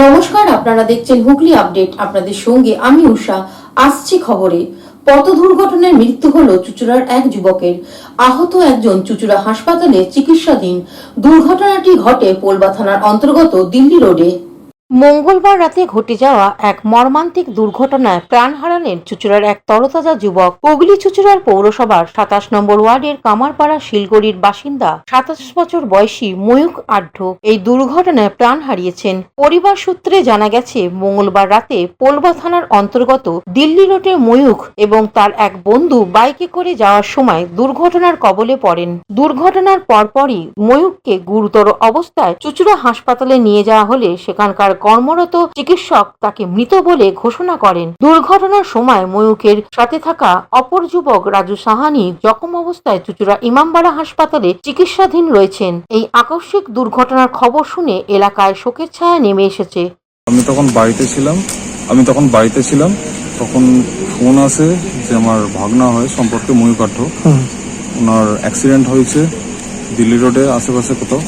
নমস্কার, আপনারা দেখছেন হুগলি আপডেট। আপনাদের সঙ্গে আমি উষা। আসছি খবরে। পথ দুর্ঘটনায় মৃত্যু হলো চুঁচুড়ার এক যুবকের। আহত একজন চুঁচুড়া হাসপাতালে চিকিৎসাধীন। দুর্ঘটনাটি ঘটে পোলবা থানার অন্তর্গত দিল্লি রোডে। মঙ্গলবার রাতে ঘটে যাওয়া এক মর্মান্তিক দুর্ঘটনায় প্রাণ হারালেন চুঁচুড়ার এক তরতাজা যুবক। হুগলি চুঁচুড়ার পৌরসভার ২৭ নম্বর ওয়ার্ডের কামারপাড়া শিলগড়ির বাসিন্দা ২৭ বছর বয়সী ময়ূক আঢ্য এই দুর্ঘটনায় প্রাণ হারিয়েছেন। পরিবার সূত্রে জানা গেছে, মঙ্গলবার রাতে পোলবা থানার অন্তর্গত দিল্লি রোডে ময়ূক এবং তার এক বন্ধু বাইকে করে যাওয়ার সময় দুর্ঘটনার কবলে পড়েন। দুর্ঘটনার পরপরই ময়ূককে গুরুতর অবস্থায় চুঁচুড়া হাসপাতালে নিয়ে যাওয়া হলে সেখানকার কর্মরত চিকিৎসক তাকে মৃত বলে ঘোষণা করেন। দুর্ঘটনার সময় ময়ূকের সাথে থাকা অপর যুবক রাজু সাহানি জখম অবস্থায় চুঁচুড়া ইমামবাড়া হাসপাতালে চিকিৎসাধীন রয়েছেন। এই আকস্মিক দুর্ঘটনার খবর শুনে এলাকায় শোকের ছায়া নেমে এসেছে। আমি তখন বাড়িতে ছিলাম। তখন ফোন আসে যে আমার ভাগনা হয় সম্পর্কে ময়ূক আঢ্য, ওনার অ্যাক্সিডেন্ট হয়েছে দিল্লি রোডে আশেপাশে কোথাও।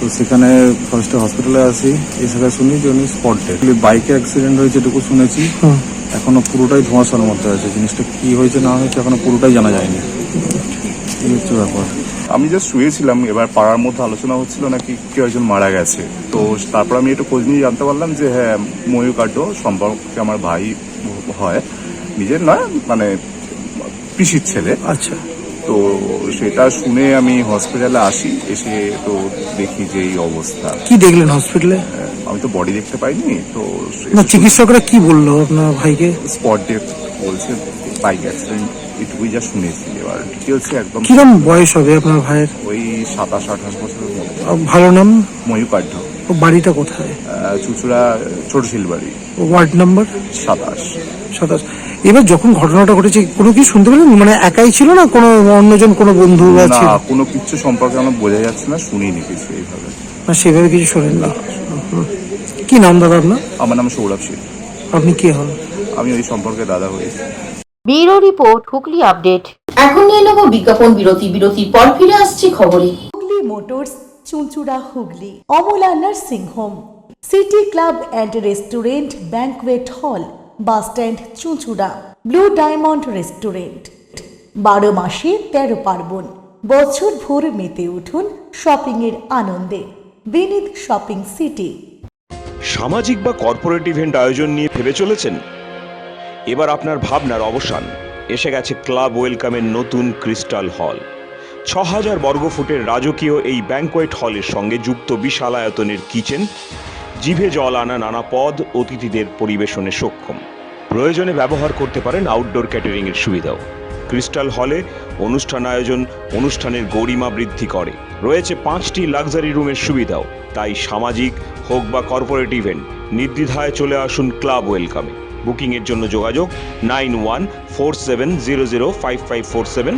তো সেখানে ফার্স্টে হসপিটালে আসি, এসে শুনি যে উনি স্পট ডেড। বাইকে অ্যাক্সিডেন্ট হয়েছে এটুকু শুনেছি, এখনো পুরোটাই ধোঁয়াশার মধ্যে আছে। জিনিসটা কি হয়েছে না হয়েছে এখনো পুরোটাই জানা যায়নি। এই হচ্ছে ব্যাপার। আমি জাস্ট শুয়েছিলাম, এবার পাড়ার মধ্যে আলোচনা হচ্ছিল নাকি কেউ একজন মারা গেছে। তো তারপর আমি একটু খোঁজ নিয়ে জানতে পারলাম যে হ্যাঁ, ময়ূক আঢ্য সম্পর্কে আমার ভাই হয়, নিজের নয়, মানে পিসির ছেলে। আচ্ছা। তো সেটা শুনে আমি হসপিটালে আসি, এসে তো দেখি যে এই অবস্থা। কি দেখলেন হসপিটালে? আমি তো বডি দেখতে পাইনি। তো না, চিকিৎসকরা কি বললো আপনার ভাইকে? স্পট ডেথ বলছে, বাইক অ্যাক্সিডেন্ট, এটুকুই যা শুনেছি। এবার ডিটেলস একদম। কিরম বয়স হবে আপনার ভাইয়ের? ওই ২৭-২৮ বছরের মধ্যে। ভালো নাম? ময়ূক আঢ্য। ও বাড়িটা কোথায়? চুঁচুড়া ছোট শিলবাড়ি, ওয়ার্ড নাম্বার ২৭। এবার যখন ঘটনাটা ঘটেছে কোনো কি শুনতে পেলেন? মানে একাই ছিল না কোনো অন্যজন, কোনো বন্ধু আছে? না, কোনো কিছু সম্পর্কে আমার বোঝা যাচ্ছে না, শুনিনি কিছু এইভাবে। না, সেভাবে কিছু শোনেন না। কি নাম দাদা আপনার? আমার নাম সৌরভ শীল। আপনি কে হন? আমি ওই সম্পর্কে দাদা হয়েছি। Bureau report, Hooghly update. এখন নিয়ে নেব বিজ্ঞাপন বিরতি। বিরতির পর ফিরে আসছি খবরে। Hooghly motors, Chuchura Hooghly, Amala nursing home, city club and restaurant, banquet hall, bus stand Chuchura, blue diamond restaurant. 12 মাসে 13 পার্বণ, বছর ভোর মেতে উঠুন শপিং এর আনন্দে। Vinit shopping city. সামাজিক বা কর্পোরেট ইভেন্ট আয়োজন নিয়ে ভেবে চলেছেন? এবার আপনার ভাবনার অবসান। এসে গেছে ক্লাব ওয়েলকামের নতুন ক্রিস্টাল হল। ৬,০০০ বর্গফুটের রাজকীয় এই ব্যাংকোয়েট হলের সঙ্গে যুক্ত বিশাল আয়তনের কিচেন, জিভে জল আনা নানা পদ অতিথিদের পরিবেশনে সক্ষম। প্রয়োজনে ব্যবহার করতে পারেন আউটডোর ক্যাটারিং এর সুবিধাও। ক্রিস্টাল হলে অনুষ্ঠান আয়োজন অনুষ্ঠানের গরিমা বৃদ্ধি করে। রয়েছে 5টি লাক্সারি রুমের সুবিধাও। তাই সামাজিক হোক বা কর্পোরেট ইভেন্ট, নির্দ্বিধায় চলে আসুন ক্লাব ওয়েলকামে। বুকিংয়ের জন্য যোগাযোগ 9147005547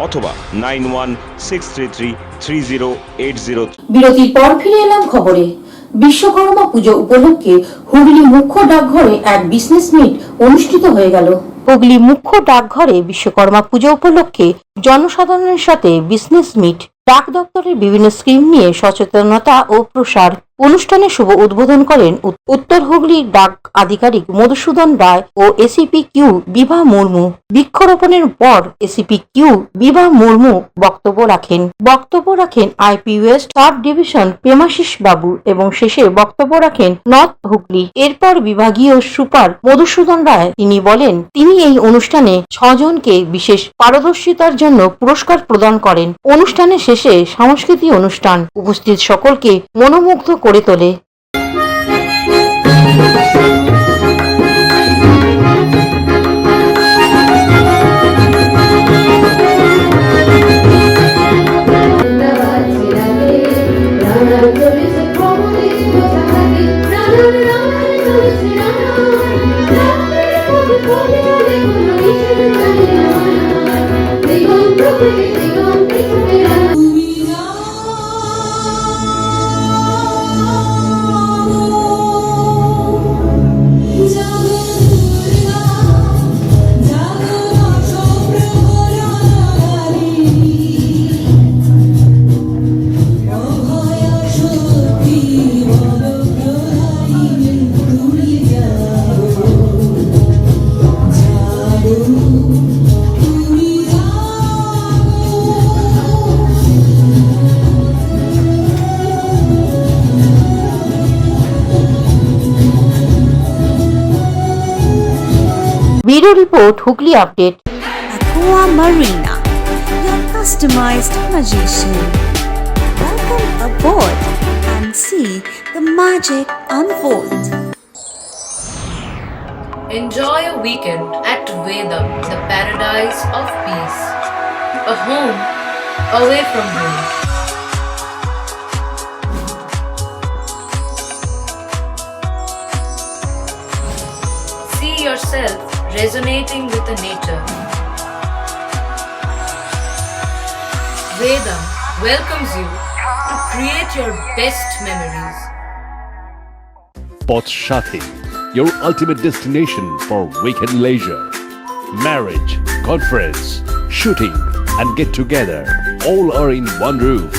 অথবা 9163333080। বিরতির পর ফিরে এলাম খবরে। বিশ্বকর্মা পুজো উপলক্ষে হুগলি মুখ্য ডাকঘরে এক বিজনেস মিট অনুষ্ঠিত হয়ে গেল। হুগলি মুখ্য ডাকঘরে বিশ্বকর্মা পুজো উপলক্ষে জনসাধারণের সাথে বিজনেস মিট, ডাক দপ্তরের বিভিন্ন স্কিম নিয়ে সচেতনতা ও প্রসার। অনুষ্ঠানে শুভ উদ্বোধন করেন উত্তর হুগলি ডাক আধিকারিক মধুসূদন রায় ও এসিপি কিউ বিভা মুর্মু। বৃক্ষরোপণের পর এসিপি কিউ বিভা মুর্মু বক্তব্য রাখেন আইপি ওয়েস্ট সাব ডিভিশন প্রেমাশিস বাবু এবং শেষে বক্তব্য রাখেন নর্থ হুগলি। এরপর বিভাগীয় সুপার মধুসূদন রায় তিনি বলেন, তিনি এই অনুষ্ঠানে 6 জনকে বিশেষ পারদর্শিতার জন্য পুরস্কার প্রদান করেন। অনুষ্ঠানের শেষে সাংস্কৃতিক অনুষ্ঠান উপস্থিত সকলকে মনোমুগ্ধ করে তোলে। Bureau report, Hooghly update. Aqua Marina, your customized magician. Welcome aboard and see the magic unfold. Enjoy a weekend at Vedam, the paradise of peace. A home away from home. See yourself resonating with the nature. Vedam welcomes you to create your best memories. Potshati, your ultimate destination for weekend leisure. Marriage, conference, shooting, and get together all are in one roof.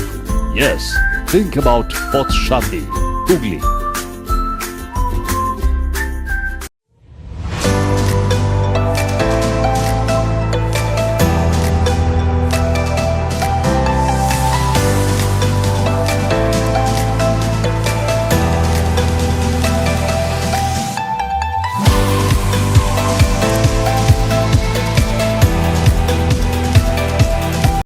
Yes, think about Potshati, Hugli.